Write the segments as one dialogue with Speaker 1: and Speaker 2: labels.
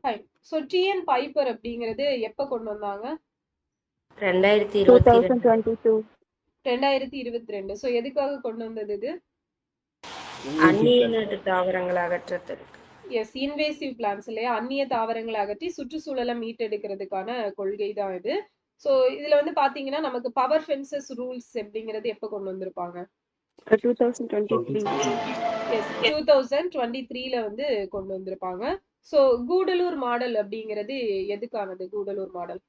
Speaker 1: Fine. So TN piper அப்படிங்கிறது எப்ப கொண்டு வந்தாங்க?
Speaker 2: 2022.
Speaker 1: 2022. ஸோ எதுக்காக கொண்டு வந்தது இது?
Speaker 2: அந்நிய தாவரங்களை அகற்றத்துக்கு.
Speaker 1: எஸ், இன்வேசிவ் பிளான்ஸ் இல்லையா, அந்நிய தாவரங்களை அகற்றி சுற்றுச்சூழலை மீட்டெடுக்கிறதுக்கான கொள்கை தான் இது. ஸோ இதுல வந்து பாத்தீங்கன்னா நமக்கு பவர் ஃபென்சஸ் ரூல்ஸ் அப்படிங்கிறது எப்ப கொண்டு வந்திருப்பாங்க?
Speaker 2: 2023.
Speaker 1: எஸ், 2023ல வந்து கொண்டு வந்திருப்பாங்க. ஸோ கூடலூர் மாடல் அப்படிங்கிறது எதுக்கானது? கூடலூர் மாடல்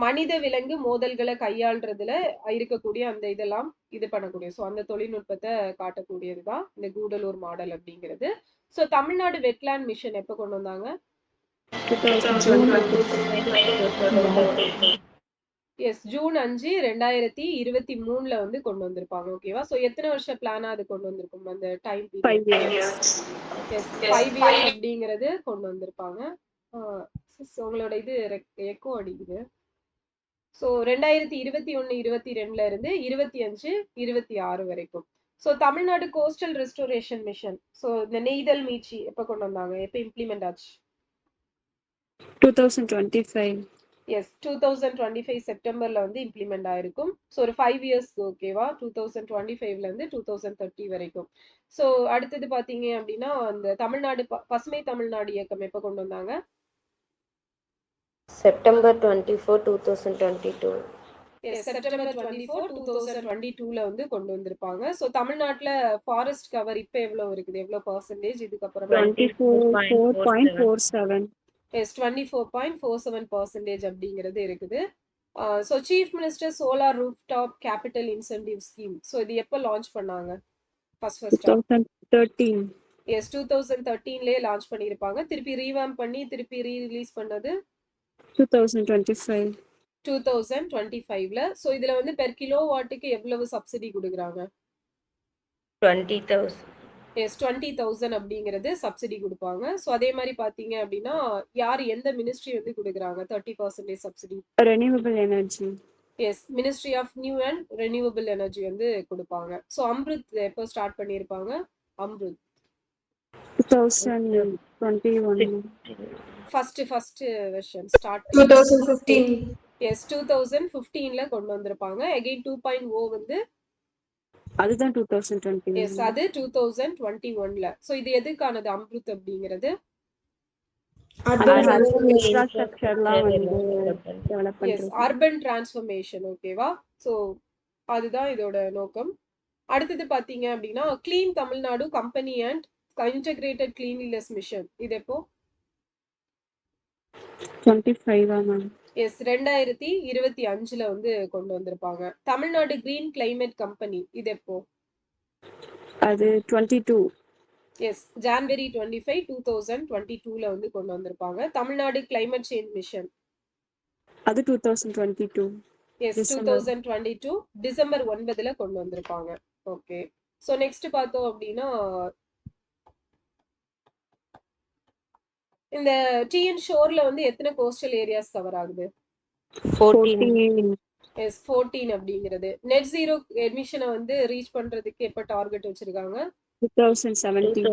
Speaker 1: மனித விலங்கு மோதல்களை கையாள்றதுல இருக்கக்கூடிய அந்த இதெல்லாம் இது பண்ணக்கூடிய, ஸோ அந்த தொழில்நுட்பத்தை காட்டக்கூடியதுதான் இந்த கூடலூர் மாடல் அப்படிங்கிறது. ஸோ தமிழ்நாடு வெட்லேண்ட் மிஷன் எப்ப கொண்டு வந்தாங்க? எஸ், ஜூன் 5, 2023ல வந்து கொண்டு வந்திருப்பாங்க. ஓகேவா? ஸோ எத்தனை வருஷ பிளானா அது கொண்டு வந்திருக்கும் அந்த time period?
Speaker 2: 5 years.
Speaker 1: Yes, 5 years அப்படிங்கிறது கொண்டு வந்திருப்பாங்க. உங்களோட இது எக்கோ அடிக்குது. ஸோ 2021, 22ல இருந்து 25, 26 வரைக்கும். So Tamil Nadu coastal restoration mission, so இந்த நெய்தல் மீட்சி எப்ப கொண்டு வந்தாங்க? எப்ப இம்ப்ளிமெண்ட் ஆச்சு?
Speaker 2: 2025.
Speaker 1: எஸ், 2025 செப்டம்பர்ல வந்து இம்ப்ளிமெண்ட் ஆயிருக்கும். ஸோ ஒரு 5 years. ஓகேவா? 2025ல இருந்து 2030 வரைக்கும். ஸோ அடுத்தது பாத்தீங்க அப்படின்னா அந்த தமிழ்நாடு பசுமை தமிழ்நாடு இயக்கம் எப்ப கொண்டு வந்தாங்க?
Speaker 2: செப்டம்பர் 24, 2022.
Speaker 1: செப்டம்பர் 24, 2022ல வந்து கொண்டு வந்திருப்பாங்க. ஸோ தமிழ்நாட்டுல ஃபாரஸ்ட் கவர் இப்ப எவ்வளவு இருக்குது? எவ்வளவு பர்சன்டேஜ் இதுக்கப்புறம்?
Speaker 2: 24.47.
Speaker 1: எஸ், 24.47% அப்படிங்கிறது இருக்குது. So chief minister solar roof top capital incentive scheme, so இது எப்போ லான்ச் பண்ணாங்க? ஃபர்ஸ்ட்
Speaker 2: 2013.
Speaker 1: எஸ், 2013லயே லான்ச் பண்ணியிருப்பாங்க. திருப்பி ரீவாம்ப் பண்ணி திருப்பி ரிலீஸ் பண்ணது
Speaker 2: 2025.
Speaker 1: 2025ல. ஸோ இதுல வந்து பெர் கிலோ வாட்டுக்கு எவ்வளவு சப்சிடி கொடுக்குறாங்க?
Speaker 2: 20,000.
Speaker 1: எஸ், 20,000 அப்படிங்கிறது சப்சிடி கொடுப்பாங்க. ஸோ அதே மாதிரி பாத்தீங்க அப்படின்னா யார் எந்த மினிஸ்ட்ரி வந்து கொடுக்குறாங்க 30% subsidy?
Speaker 2: Renewable energy.
Speaker 1: Yes, ministry of new and renewable energy வந்து கொடுப்பாங்க. ஸோ அம்ருத் எப்போ ஸ்டார்ட் பண்ணியிருப்பாங்க? Amrut
Speaker 2: 2021.
Speaker 1: First version start
Speaker 3: 2015.
Speaker 1: Yes, 2015ல கொண்டு வந்திருப்பாங்க. அகைன் 2.0 வந்து
Speaker 2: அதுதான் 2020.
Speaker 1: எஸ், அது 2021ல. ஸோ இது எதுக்கானது அம்ருத் அப்படிங்கிறது?
Speaker 2: இன்ஃப்ராஸ்ட்ரக்சர்லாம் வந்து டெவலப்
Speaker 1: எஸ்,
Speaker 2: பண்றது.
Speaker 1: Urban transformation. ஓகேவா? ஸோ அதுதான் இதோட நோக்கம். அடுத்தது பாத்தீங்க அப்படின்னா clean Tamil Nadu company and integrated cleanliness mission, இது எப்போ?
Speaker 2: 25 மேம்.
Speaker 1: எஸ், 2025ல வந்து கொண்டு வந்திருப்பாங்க. தமிழ்நாடு கிரீன் கிளைமேட் கம்பெனி, இது எப்போ?
Speaker 2: அது 22.
Speaker 1: எஸ், ஜான்வரி 25, 2022ல வந்து கொண்டு வந்திருப்பாங்க. தமிழ்நாடு கிளைமேட் சேஞ்ச் மிஷன்,
Speaker 2: அது 2022.
Speaker 1: எஸ், 2022 டிசம்பர் 9ல கொண்டு வந்திருப்பாங்க. ஓகே. ஸோ நெக்ஸ்ட் பார்த்தோம் அப்படின்னா இந்த டிஎன் ஷோர்ல வந்து எத்தனை கோஸ்டல் ஏரியாஸ் கவர் ஆகுது?
Speaker 2: 14.
Speaker 1: எஸ், 14 அப்படிங்கிறது. நெட் ஜீரோ எமிஷனை வந்து ரீச் பண்றதுக்கு எப்ப டார்கெட் வச்சிருக்காங்க?
Speaker 2: 2070.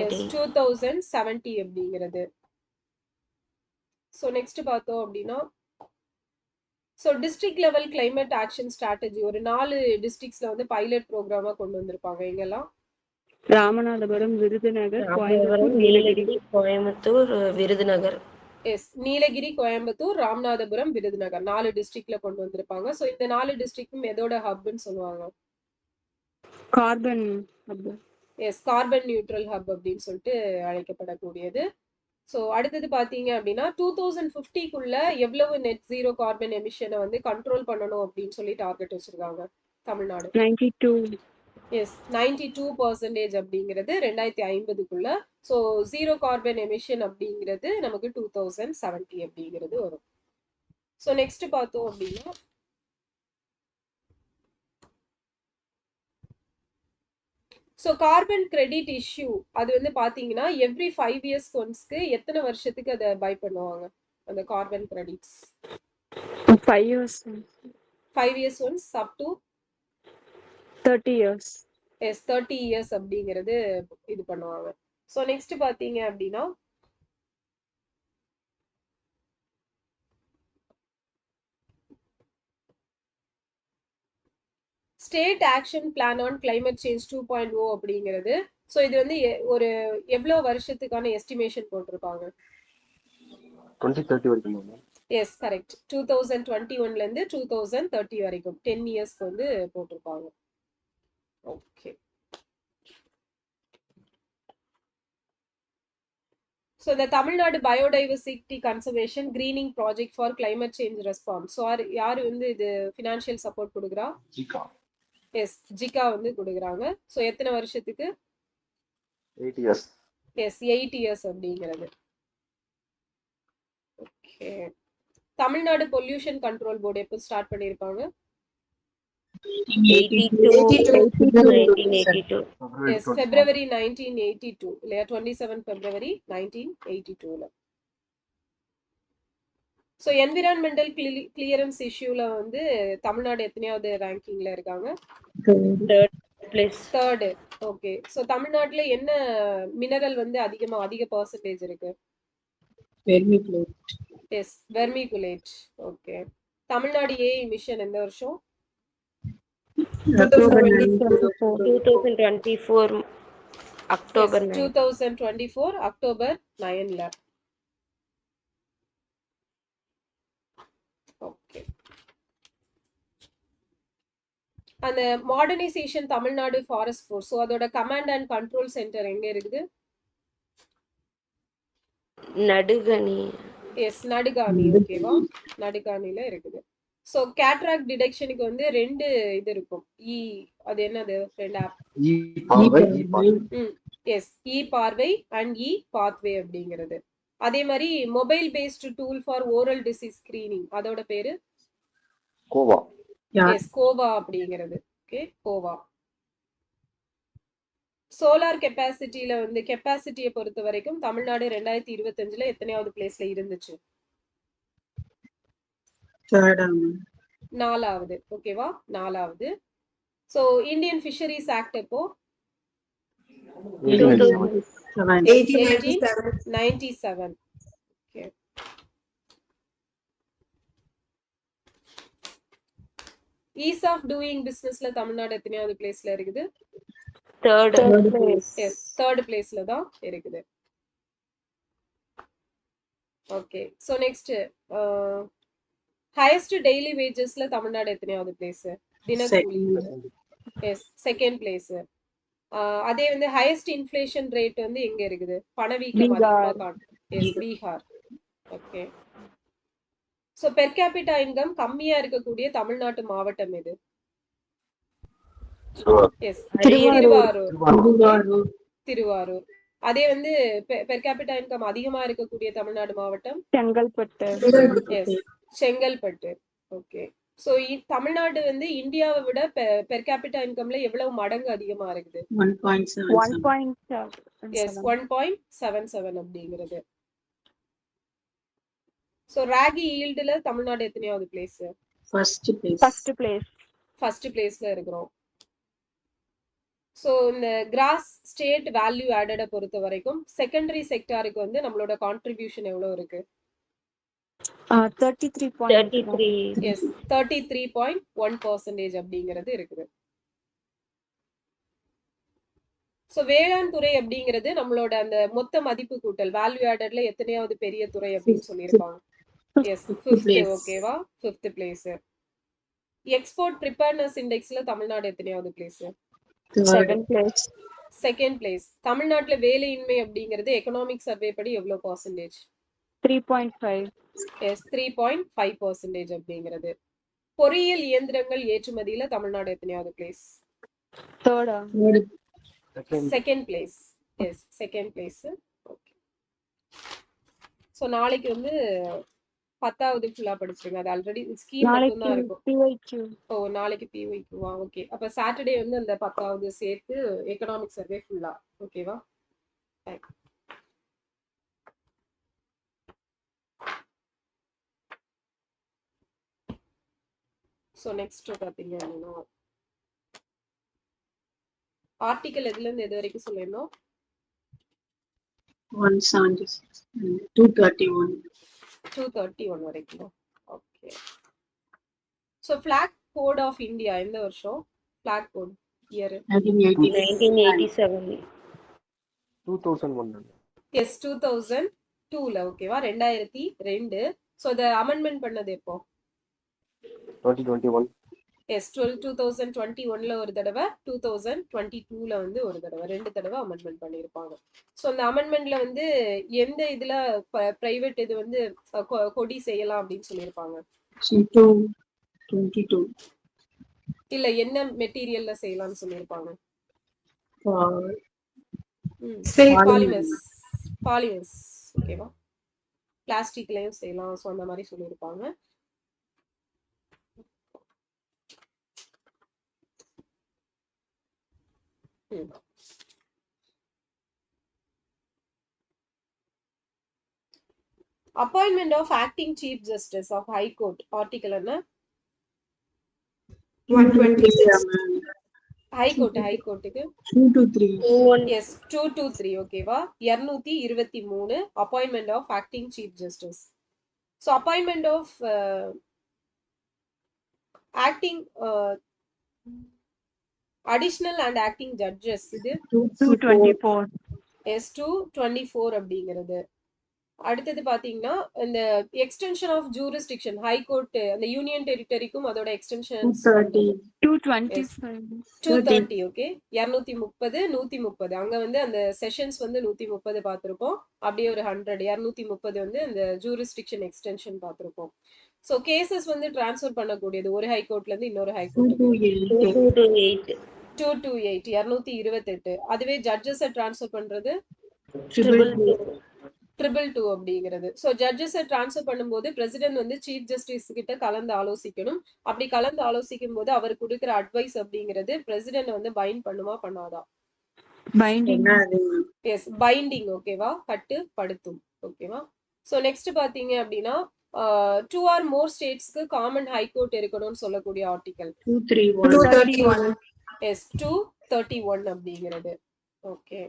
Speaker 1: எஸ், 2070 அப்படிங்கிறது. ஸோ நெக்ஸ்ட் பார்த்தோம் அப்படின்னா so district level climate action strategy ஒரு 4 டிஸ்ட்ரிக்ட்ஸ்ல வந்து பைலட் ப்ரோக்ராமா கொண்டு வந்திருப்பாங்க. எங்கெல்லாம்?
Speaker 2: ராமநாதபுரம், விருதுநகர், கோயம்புத்தூர், நீலகிரி.
Speaker 3: கோயம்புத்தூர், விருதுநகர்.
Speaker 1: எஸ், நீலகிரி, கோயம்புத்தூர், ராமநாதபுரம், விருதுநகர் 4 டிஸ்ட்ரிக்ட்ல கொண்டு வந்திருப்பாங்க. ஸோ இந்த 4 டிஸ்ட்ரிக்டும் எதோட ஹப்னு சொல்லுவாங்க?
Speaker 2: Carbon hub.
Speaker 1: Yes, carbon neutral hub அப்படின்னு சொல்லிட்டு அழைக்கப்படக்கூடியது. ஸோ அடுத்தது பாத்தீங்க அப்படின்னா 2050க்குள்ள எவ்வளவு நெட் ஜீரோ கார்பன் எமிஷனை வந்து கண்ட்ரோல் பண்ணணும் அப்படின்னு சொல்லி டார்கெட் வச்சிருக்காங்க தமிழ்நாடு?
Speaker 2: 92.
Speaker 1: எஸ், 92% அப்படிங்கிறது 2050க்குள்ள. ஸோ ஜீரோ கார்பன் எமிஷன் அப்படிங்கிறது நமக்கு 2070 அப்படிங்கிறது வரும். ஸோ நெக்ஸ்ட் பார்த்தோம் அப்படின்னா ஸோ கார்பன் கிரெடிட் இஷ்யூ, அது வந்து பாத்தீங்கன்னா எவ்ரி 5 years ஒன்ஸ்க்கு எத்தனை வருஷத்துக்கு அதை பை பண்ணுவாங்க அந்த carbon credits?
Speaker 2: 5 years.
Speaker 1: 5 years once up to
Speaker 2: 30 years.
Speaker 1: Yes 30 years அப்படிங்கிறது இது பண்ணுவாங்க. ஸோ நெக்ஸ்ட் பாத்தீங்க அப்படின்னா state action plan on climate change 2.0 அப்படிங்கிறது. ஸோ இது வந்து ஒரு எவ்வளவு வருஷத்துக்கான எஸ்டிமேஷன் போட்டிருப்பாங்க?
Speaker 4: 2030 வரைக்கும்.
Speaker 1: Yes correct. 2021ல இருந்து 2030 வரைக்கும் 10 இயர்ஸ்க்கு வந்து போட்டிருப்பாங்க. ஓகே. ஸோ இந்த Tamil Nadu biodiversity conservation greening project for climate change response. So யார் வந்து இது ஃபினான்ஷியல் சப்போர்ட் கொடுக்குறா? எஸ் ஜிகா வந்து கொடுக்குறாங்க. ஸோ எத்தனை வருஷத்துக்கு?
Speaker 4: 8 இயர்ஸ்.
Speaker 1: எஸ் 8 இயர்ஸ் அப்படிங்கிறது. Okay. Tamil Nadu pollution control board எப்போ ஸ்டார்ட் பண்ணியிருப்பாங்க?
Speaker 3: 1982.
Speaker 1: எஸ் February 1982 இல்லையா? 27 February 1982ல. ஸோ என்விரான்மெண்டல் கிளியரன்ஸ் இஷ்யூல வந்து தமிழ்நாடு எத்தனையாவது ரேங்கிங்ல இருக்காங்க? தேர்டு. ஓகே. ஸோ தமிழ்நாட்டுல என்ன மினரல் வந்து அதிக பர்சன்டேஜ் இருக்கு? Yes vermiculite. Okay. Tamil Nadu AI mission எந்த வருஷம்?
Speaker 3: 2024 அக்டோபர்
Speaker 1: 2024 அக்டோபர் 9ல. ஓகே. அந்த modernisation Tamil Nadu forest force, so அதோட கமாண்ட் அண்ட் கண்ட்ரோல் சென்டர் எங்க இருக்குது?
Speaker 3: நடுகணி.
Speaker 1: எஸ் நடுகாணி. ஓகேவா? நடுகாணில இருக்குது. ஸோ கேட்ராக்ட் டிடெக்ஷனுக்கு வந்து 2 இது இருக்கும். அது என்னது? 2 ஆப். எஸ் இ பார்வை அண்ட் இ பாத்வே அப்படிங்கிறது. அதே மாதிரி mobile based tool for oral disease screening, அதோட பேரு
Speaker 4: கோவா.
Speaker 1: எஸ் கோவா அப்படிங்கிறது. ஓகே கோவா. சோலார் கெப்பாசிட்டியில வந்து கெப்பாசிட்டியை பொறுத்த வரைக்கும் தமிழ்நாடு 2025ல எத்தனையாவது பிளேஸ்ல இருந்துச்சு? 4வது. ஓகேவா? 4வது. ஸோ இந்தியன் ஃபிஷரிஸ் ஆக்ட் எப்போ? 1897. ஓகே. ஈஸ் ஆஃப் டூயிங் பிசினஸ்ல தமிழ்நாடு எத்தனையாவது பிளேஸ்ல இருக்குது? தேர்ட் பிளேஸ்ல தான் இருக்குது. Okay. So next highest daily வேஜஸ்ல தமிழ்நாடு எத்தனையாவது பிளேஸ்? தினக்கூலி. Yes second place. அதே வந்து ஹையஸ்ட் இன்ஃப்ளேஷன் ரேட் வந்து எங்க இருக்குது? பணவீக்கம் அதிகமா காட்டும். Yes Bihar. Okay. So per capita income கம்மியா இருக்கக்கூடிய தமிழ்நாட்டு மாவட்டம் எது? எஸ் திருவாரூர். அதே வந்து பெர் கேபிட்டா இன்கம் அதிகமா இருக்கக்கூடிய தமிழ்நாடு மாவட்டம்?
Speaker 2: Chengalpattu.
Speaker 1: Yes Chengalpattu. Okay. So Tamil Nadu வந்து இந்தியாவை விட பெர் கேபிட்டா இன்கம்ல எவ்வளவு மடங்கு அதிகமா இருக்குது? 1.77 அப்படிங்கிறது. ஸோ ராகி ஈல்டுல தமிழ்நாடு எத்தனையாவது பிளேஸ்? ஃபர்ஸ்ட் பிளேஸ்ல இருக்கிறோம். ஸோ இந்த கிராஸ் ஸ்டேட் வேல்யூ ஆடட பொறுத்த வரைக்கும் செகண்டரி செக்டாருக்கு வந்து நம்மளோட கான்ட்ரிபியூஷன் எவ்வளவு இருக்கு? 33.1% அப்படிங்கிறது இருக்குது. ஸோ வேளாண் துறை அப்படிங்கிறது நம்மளோட அந்த மொத்த மதிப்பு கூட்டல் வேல்யூ ஆடட்ல எத்தனையாவது பெரிய துறை அப்படின்னு சொல்லியிருப்பாங்க? S 5th. ஓகேவா? 5th place. எக்ஸ்போர்ட் ப்ரிப்பேர்னஸ் இண்டெக்ஸ்ல தமிழ்நாடு எத்தனையாவது பிளேஸ்? Second place. தமிழ்நாட்டுல வேலையின்மை அப்படிங்கிறது எக்கனாமிக் சர்வே படி எவ்வளவு பர்சன்டேஜ்?
Speaker 2: 3.5.
Speaker 1: எஸ் 3.5% அப்படிங்கிறது. பொறியியல் இயந்திரங்கள் ஏற்றுமதியில தமிழ்நாடு எத்தனையாவது place? Second place. Yes second place. Okay. So நாளைக்கு வந்து 10வது ஃபுல்லா படிச்சிருங்க. அது ஆல்ரெடி ஸ்கீம் மட்டும் தான் இருக்கும். ஓ நாளைக்கு பிஒய்க்குவா? ஓகே. அப்ப சாட்டர்டே வந்து அந்த 10வது சேர்த்து எக்கனாமிக் சர்வே ஃபுல்லா. ஓகேவா? ஸோ நெக்ஸ்ட் பாத்தீங்க அப்படின்னா ஆர்டிகல் எதுல இருந்து எது வரைக்கும் சொல்லிருந்தோம்?
Speaker 5: 176 and 231.
Speaker 1: 231 வரைக்கும். Okay. So flag code of India எந்த வருஷம்? Flag code year
Speaker 3: 1987.
Speaker 4: 2001.
Speaker 1: எஸ் 2002ல ஓகேவா 2002. ஸோ அதை அமெண்ட்மெண்ட் பண்ணது எப்போ?
Speaker 4: 2021.
Speaker 1: எஸ் 2021ல ஒரு தடவை, 2022ல வந்து ஒரு தடவை, 2 தடவை அமெண்ட்மெண்ட் பண்ணியிருப்பாங்க. ஸோ அந்த அமெண்ட்மெண்ட்ல வந்து எந்த இதுல பிரைவேட் இது வந்து கொடி செய்யலாம் அப்படின்னு சொல்லியிருப்பாங்க?
Speaker 5: C222
Speaker 1: இல்ல என்ன மெட்டீரியல்ல செய்யலாம்னு சொல்லியிருப்பாங்க?
Speaker 5: for
Speaker 1: polymers. பாலிமர்ஸ் ஓகேவா, பிளாஸ்டிக்லயும் செய்யலாம். ஸோ அந்த மாதிரி சொல்லியிருப்பாங்க. Appointment of acting chief justice of high court article என்ன?
Speaker 5: 126
Speaker 1: ஹை கோர்ட்டுக்கு
Speaker 5: 223
Speaker 1: எஸ் 223 ஓகேவா 223 appointment of acting chief justice. So appointment of acting additional and acting judges இது
Speaker 2: 224.
Speaker 1: எஸ் 224 அப்படிங்கிறது. அடுத்தது பாத்தீங்கன்னா இந்த extension of jurisdiction high court அந்த யூனியன் டெரிட்டரிக்கும் அதோட எக்ஸ்டென்ஷன்
Speaker 2: 225.
Speaker 1: 230 ஓகே 230 130 அங்க வந்து அந்த செஷன்ஸ் வந்து 130 பார்த்திருப்போம். அப்படியே ஒரு 100 230 வந்து அந்த ஜூரிஸ்டிக்ஷன் எக்ஸ்டென்ஷன் பார்த்திருப்போம். ஸோ கேசஸ் வந்து டிரான்ஸ்ஃபர் பண்ணக்கூடியது ஒரு ஹை கோர்ட்ல இருந்து இன்னொரு ஹை கோர்ட்
Speaker 3: 228.
Speaker 1: 228 228. அதுவே ஜட்ஜஸை டிரான்ஸ்ஃபர் பண்றது 222 அப்படிங்கிறது. ஸோ ஜட்ஜஸை டிரான்ஸ்ஃபர் பண்ணும்போது பிரசிடென்ட் வந்து சீஃப் ஜஸ்டிஸ் கிட்ட கலந்து ஆலோசிக்கணும். அப்படி கலந்து ஆலோசிக்கும் போது அவர் கொடுக்குற அட்வைஸ் அப்படிங்கிறது பிரசிடென்ட் வந்து பைண்ட் பண்ணுமா பண்ணாதா?
Speaker 2: Binding.
Speaker 1: எஸ் பைண்டிங் ஓகேவா, கட்டுப்படுத்தும் ஓகேவா. ஸோ நெக்ஸ்ட் பாத்தீங்க அப்படின்னா 2 or more ஸ்டேட்ஸ்க்கு காமன் ஹை கோர்ட் இருக்கணும்னு சொல்லக்கூடிய ஆர்டிகல்
Speaker 5: 231
Speaker 1: எஸ் 231 அப்படிங்கிறது. ஓகே.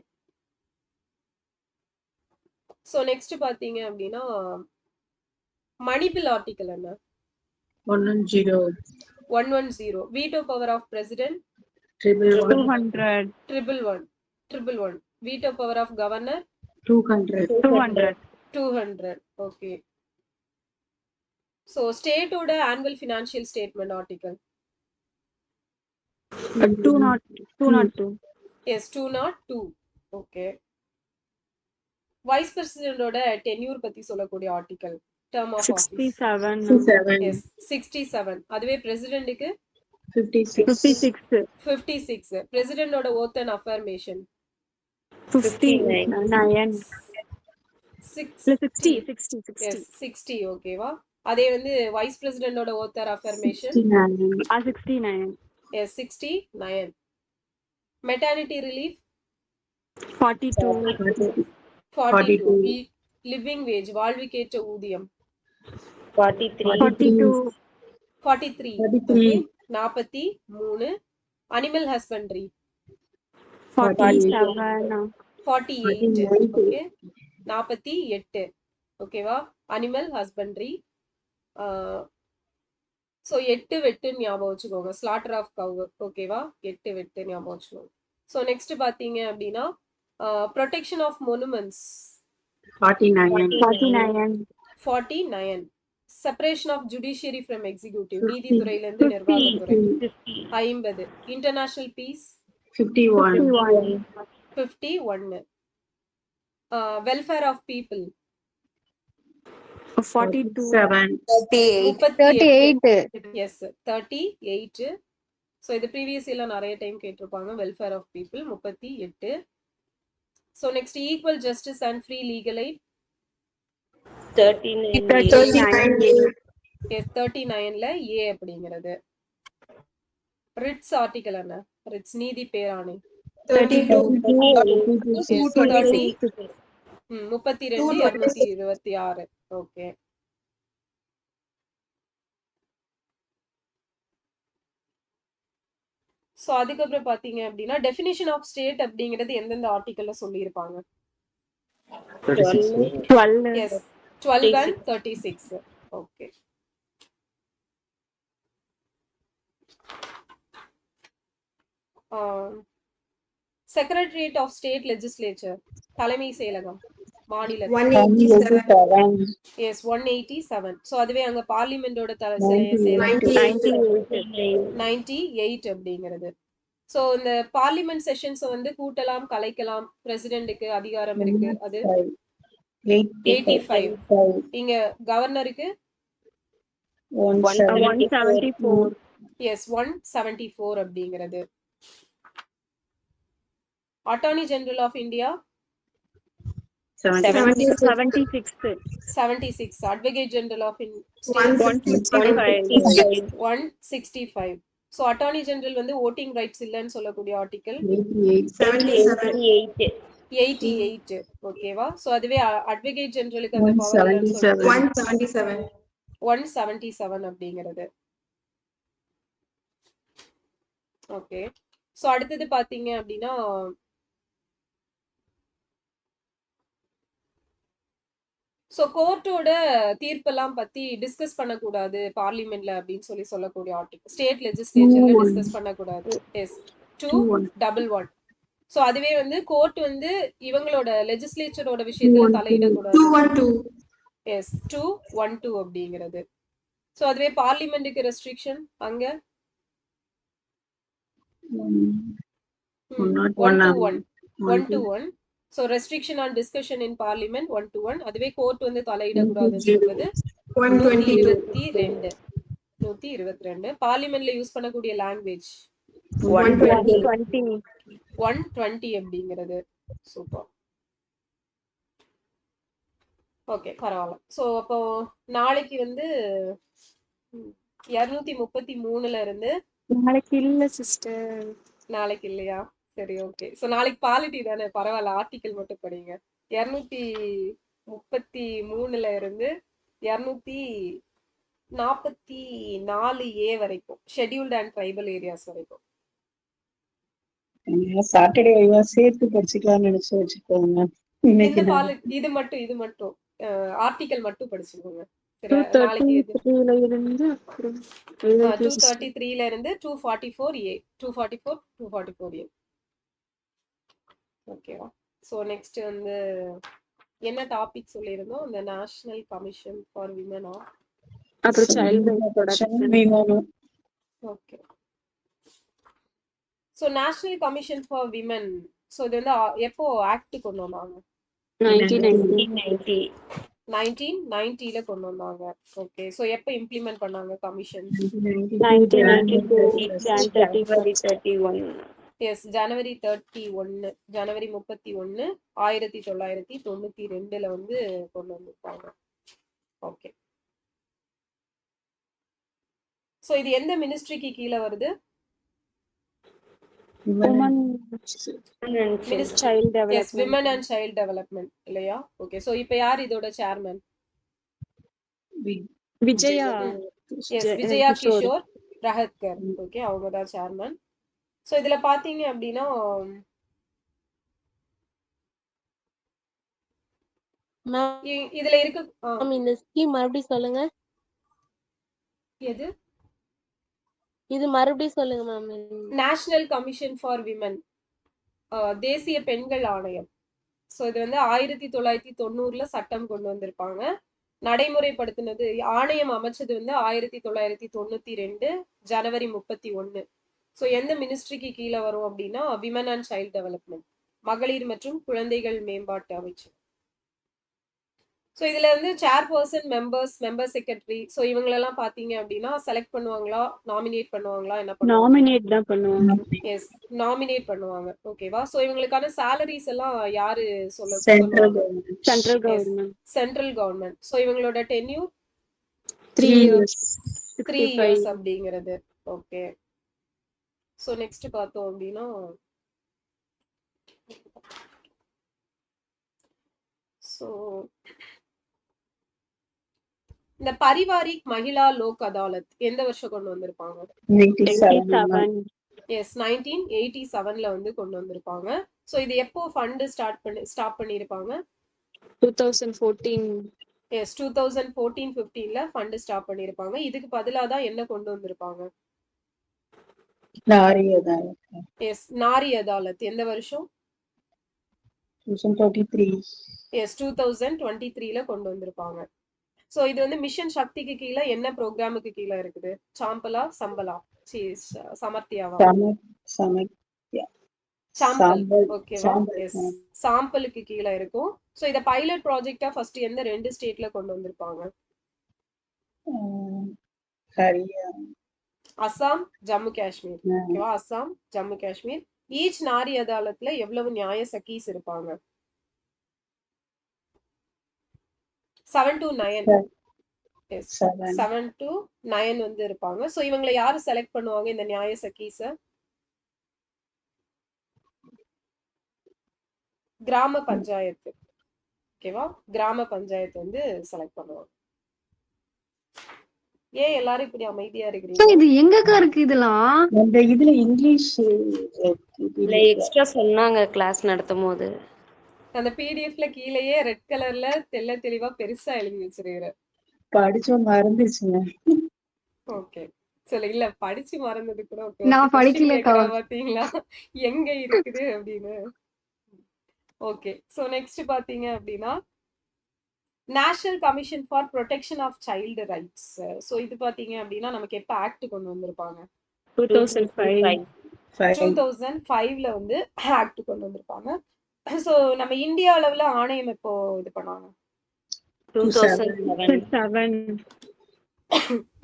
Speaker 1: ஸோ நெக்ஸ்ட் பாத்தீங்க அப்படின்னா மணிபில் ஆர்டிகல் என்ன?
Speaker 5: 110
Speaker 1: 110 veto power of president
Speaker 2: 200.
Speaker 1: 111 veto power of governor
Speaker 5: 200
Speaker 1: 200 okay. So ஸ்டேட்டோட annual financial statement article
Speaker 2: 202.
Speaker 1: Yes 202 okay. Vice பிரசிடென்டோட டென்யூர் பத்தி சொல்லக்கூடிய article term of office
Speaker 2: 67.
Speaker 1: Yes 67. அதுவே பிரசிடென்ட்டுக்கு
Speaker 5: 56
Speaker 1: 56. பிரசிடென்டோட ஓத் அண்ட் அஃபர்மேஷன்
Speaker 2: 59. 60.
Speaker 1: எஸ் 60 ஓகேவா. அதே வந்து வைஸ் பிரசிடென்டோட oath or affirmation
Speaker 2: 69.
Speaker 1: Yes 69. Maternity relief
Speaker 2: 42.
Speaker 1: 42. Living wage வாழ்விக்கேற்ற ஊதியம்
Speaker 3: 43.
Speaker 1: 43
Speaker 5: 43.
Speaker 1: 43. Animal husbandry
Speaker 2: 47.
Speaker 1: 48 ஓகே 48 ஓகேவா அனிமல் ஹஸ்பண்ட்ரி. ஸோ 8 வெட்டுன்னு ஞாபகம் வச்சுக்கோங்க. ஸ்லாட்டர் ஆஃப் கவ் ஓகேவா 8 வெட்டு ஞாபகம் வச்சுக்கோங்க. ஸோ நெக்ஸ்ட் பாத்தீங்க அப்படின்னா protection of monuments 49. Separation of judiciary from executive நீதித்துறையில இருந்து நிர்வாகத்துறை 50. International peace 51. Welfare of people
Speaker 2: 42.
Speaker 3: 38.
Speaker 1: Yes 38. So இது ப்ரீவியஸ் எல்லாம் நிறைய டைம் கேட்டிருப்பாங்க. Welfare of people 38. So next equal justice and free legal aid
Speaker 3: 39.
Speaker 1: Yes 39ல ஏ அப்படிங்கிறது. ரிட்ஸ் ஆர்டிகல் என்ன? ரிட்ஸ் நீதி பேராணை 32 226. ஓகே. சோ அதுக்கப்புறம் பாத்தீங்க அப்படின்னா டெஃபினிஷன் ஆஃப் ஸ்டேட் அப்படிங்கிறது எந்தெந்த ஆர்டிக்கல்ல சொல்லியிருப்பாங்க?
Speaker 4: 36.
Speaker 2: 12.
Speaker 1: Yes, 12 and 36. ஓகே. செக்ரட்டரியேட் ஆஃப் ஸ்டேட் லெஜிஸ்லேச்சர், தலைமை செயலகம் மாநில
Speaker 5: 187.
Speaker 1: எஸ் 187. சோ அதுவே அங்க பார்லிமெண்டோட 98 அப்படிங்கிறது. சோ இந்த பார்லிமெண்ட் செஷன்ஸ் வந்து கூட்டலாம் கலைக்கலாம், பிரசிடென்ட்டுக்கு அதிகாரம் இருக்கு. அது 85. இங்க கவர்னருக்கு
Speaker 2: 174.
Speaker 1: எஸ் 174 அப்படிங்கிறது. Attorney general of India
Speaker 2: 76.
Speaker 1: 76. Advocate general of
Speaker 2: 165.
Speaker 1: 165. So attorney general வந்து ஓட்டிங் ரைட்ஸ் இல்லன்னு சொல்லக்கூடிய ஆர்டிகல்
Speaker 3: 88.
Speaker 1: 88. ஓகேவா? சோ அதுவே அட்வொகேட் ஜெனரலுக்கு அந்த பவர் இல்லன்னு சொல்றது 177 அப்படிங்கிறது. ஓகே. சோ அடுத்தது பாத்தீங்க அப்படின்னா சோ கோர்ட்டோட தீர்ப்பெல்லாம் பத்தி டிஸ்கஸ் பண்ணக்கூடாது பார்லிமெண்ட்ல அப்படின்னு சொல்லக்கூடிய ஆர்டிகல், ஸ்டேட் லெஜிஸ்லேச்சர்ல டிஸ்கஸ் பண்ணக்கூடாது. எஸ் 211. சோ அதுவே வந்து கோர்ட் வந்து இவங்களோட லெஜிஸ்லேச்சரோட விஷயத்துல தலையிடக்கூடாது. எஸ் 212 அப்படிங்கிறது. சோ அதுவே பார்லிமெண்ட்டுக்கு ரெஸ்ட்ரிக்ஷன் அங்க 121. So restriction on discussion in parliament 121. அதுவே கோர்ட் வந்து தலையிடக்கூடாதுன்னு சொல்றது 122. பார்லிமெண்ட்ல யூஸ் பண்ணக்கூடிய லாங்குவேஜ் 120 அப்படிங்கிறது. சூப்பர். ஓகே, பரவாயில்ல. சோ அப்போ நாளைக்கு வந்து 233ல இருந்து
Speaker 2: நாளைக்கு இல்ல சிஸ்டர்.
Speaker 1: நாளைக்கு இல்லையா? சரி, ஓகே. சோ நாளைக்கு பாலிட்டி தானே, பரவாயில்ல, ஆர்டிக்கல் மட்டும் படிங்க. 233ல இருந்து 244A வரைக்கும், ஷெட்யூல்ட் அண்ட் ட்ரைபல் ஏரியாஸ் வரைக்கும்.
Speaker 5: சாட்டர்டே சேர்த்து படிச்சுக்கலாம்னு நினைச்சு வச்சுக்கோங்க.
Speaker 1: இது மட்டும் ஆர்டிக்கல் மட்டும் படிச்சுக்கோங்க.
Speaker 2: 233ல இருந்து அப்புறம்
Speaker 1: 233ல இருந்து 244A 244A. ஓகேவா? சோ நெக்ஸ்ட் வந்து என்ன டாபிக் சொல்லியிருந்தோம்? இந்த national commission for women of
Speaker 2: அப்புறம் child protection.
Speaker 1: Okay. So national commission for women, so இது வந்து எப்போ ஆக்ட் கொண்டு வந்தாங்க? 1990ல கொண்டு வந்தாங்க. ஓகே. சோ எப்ப இம்ப்ளிமெண்ட் பண்ணாங்க கமிஷன்?
Speaker 3: 1991.
Speaker 1: எஸ், ஜனவரி 31, ஜனவரி 31, 1992ல வந்து கொண்டு வந்திருப்பாங்க. ஓகே. சோ இது எந்த மினிஸ்ட்ரிக்கு கீழே வருது? Yes, women and child development இல்லையா? ஓகே. சோ இப்போ யார் இதோட chairman?
Speaker 2: Vijaya.
Speaker 1: Yes, Vijaya Kishore Rahatkar. Okay, அவங்க தான் சேர்மன். சோ இதுல பாத்தீங்க அப்படின்னா இதுல இருக்கு.
Speaker 3: இந்த ஸ்கீம் மறுபடியும் சொல்லுங்க.
Speaker 1: எது?
Speaker 3: இது மறுபடியும் சொல்லுங்க ma'am.
Speaker 1: National commission for women, தேசிய பெண்கள் ஆணையம். சோ இது வந்து 1990ல சட்டம் கொண்டு வந்திருப்பாங்க. நடைமுறைப்படுத்தினது, ஆணையம் அமைச்சது வந்து 1992 ஜனவரி 31. சோ எந்த மினிஸ்ட்ரிக்கு கீழே வரும் அப்படின்னா விமன் அண்ட் சைல்ட் டெவலப்மெண்ட், மகளிர் மற்றும் குழந்தைகள் மேம்பாட்டு அமைச்சர். சோ இதுல வந்து சேர்பர்சன், மெம்பர் செக்ரட்டரி, சோ இவங்களெல்லாம் பாத்தீங்க அப்படின்னா செலக்ட் பண்ணுவாங்களா, நாமினேட் பண்ணுவாங்களா, என்ன பண்ணுவாங்க?
Speaker 2: நாமினேட் தான் பண்ணுவாங்க.
Speaker 1: எஸ், நாமினேட் பண்ணுவாங்க. ஓகேவா? சோ இவங்களுக்கான சாலரிஸ் எல்லாம் யாரு
Speaker 2: central government.
Speaker 1: Central government. So இவங்களோட டென்யூர்
Speaker 2: 3 years.
Speaker 1: 3 years அப்படிங்கிறது. ஓகே. சோ நெக்ஸ்ட் பார்த்தோம் அப்படின்னா சோ இந்த பரிவாரிக் மகிழா லோக் அதாலத் எந்த வருஷம் கொண்டு வந்திருப்பாங்க? எஸ் 1987ல வந்து கொண்டு வந்திருப்பாங்க. ஸோ இது எப்போ ஃபண்டு ஸ்டார்ட் பண்ணியிருப்பாங்க?
Speaker 2: 2014.
Speaker 1: எஸ் 2014-15ல ஃபண்டு ஸ்டார்ட் பண்ணியிருப்பாங்க. இதுக்கு பதிலாக தான் என்ன கொண்டு வந்திருப்பாங்க?
Speaker 5: நாரி அதாலத்.
Speaker 1: எஸ் நாரி அதாலத். எந்த வருஷம்?
Speaker 5: 2023.
Speaker 1: எஸ் 2023ல கொண்டு வந்திருப்பாங்க. ஸோ இது வந்து மிஷன் சக்திக்கு கீழே என்ன ப்ரோக்ராமுக்கு கீழே இருக்குது? சாம்பலா சம்பலா சமர்த்தியாவா?
Speaker 5: சமக்யா.
Speaker 1: சாம்பல்.
Speaker 5: சாம்பல்.
Speaker 1: ஓகேவா?
Speaker 5: சாம்பல்.
Speaker 1: எஸ் சாம்பலுக்கு கீழே இருக்கும். ஸோ இத பைலட் ப்ராஜெக்டா ஃபர்ஸ்ட் எந்த 2 ஸ்டேட்ல கொண்டு வந்திருப்பாங்க?
Speaker 5: ஹரியா.
Speaker 1: அசாம், ஜம்மு காஷ்மீர். ஓகேவா? அசாம், ஜம்மு காஷ்மீர். ஈச் நாரி அதாலத்ல எவ்வளவு நியாய சக்கீஸ் இருப்பாங்க? 7 to 9. எஸ் 7 to 9 வந்து இருப்பாங்க. ஸோ இவங்களை யாரு செலக்ட் பண்ணுவாங்க இந்த நியாய சக்கீஸ? கிராம பஞ்சாயத்து. ஓகேவா? கிராம பஞ்சாயத்து வந்து செலக்ட் பண்ணுவாங்க. ஏன் எல்லாரும் இப்படி அமைதியா இருக்கிறீங்க?
Speaker 2: இது எங்கக்கா இருக்கு இதெல்லாம்?
Speaker 5: அந்த இதுல இங்கிலீஷ்
Speaker 3: இல்ல எக்ஸ்ட்ரா சொன்னாங்க கிளாஸ் நடத்தும் போது.
Speaker 1: அந்த பிடிஎஃப்ல கீழேயே ரெட் கலர்ல தெளிவா பெருசா எழுதி வச்சிருக்கிறேன்.
Speaker 5: படிச்சோம் மறந்துச்சுங்க.
Speaker 1: ஓகே சொல்ல இல்ல படிச்சு மறந்தது கூட okay.
Speaker 2: நான்
Speaker 1: Question
Speaker 2: படிக்கலக்கா.
Speaker 1: கேக்குறா பாத்தீங்களா எங்க இருக்குது அப்படின்னு. ஓகே சோ நெக்ஸ்ட் பாத்தீங்க அப்படின்னா national commission for protection of child rights. So இது பாத்தீங்க அப்படின்னா நமக்கு எப்ப ஆக்ட் கொண்டு வந்திருப்பாங்க?
Speaker 2: 2005.
Speaker 1: 2005ல வந்து ஆக்ட் கொண்டு வந்திருப்பாங்க. சோ நம்ம இந்தியா அளவுல ஆணையம் எப்போ இது பண்ணாங்க?